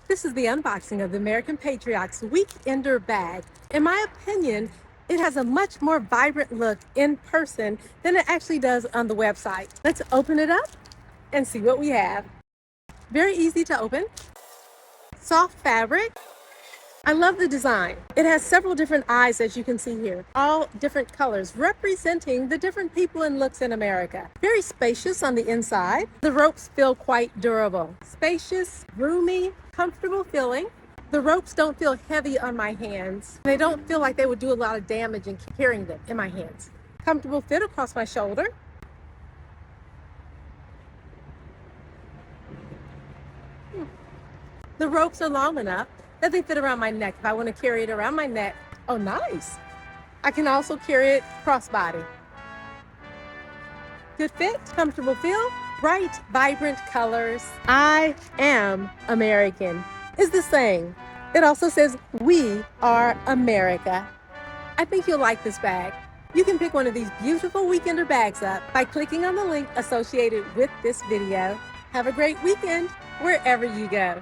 This is the unboxing of the American Patriots Weekender bag. In my opinion, it has a much more vibrant look in person than it actually does on the website. Let's open it up and see what we have. Very easy to open. Soft fabric. I love the design. It has several different eyes, as you can see here, all different colors representing the different people and looks in America. Very spacious on the inside. The ropes feel quite durable. Spacious, roomy, comfortable feeling. The ropes don't feel heavy on my hands. They don't feel like they would do a lot of damage in carrying them in my hands. Comfortable fit across my shoulder. The ropes are long enough that they fit around my neck if I want to carry it around my neck. Oh, nice. I can also carry it crossbody. Good fit, comfortable feel, bright, vibrant colors. I am American is the saying. It also says, we are America. I think you'll like this bag. You can pick one of these beautiful Weekender bags up by clicking on the link associated with this video. Have a great weekend wherever you go.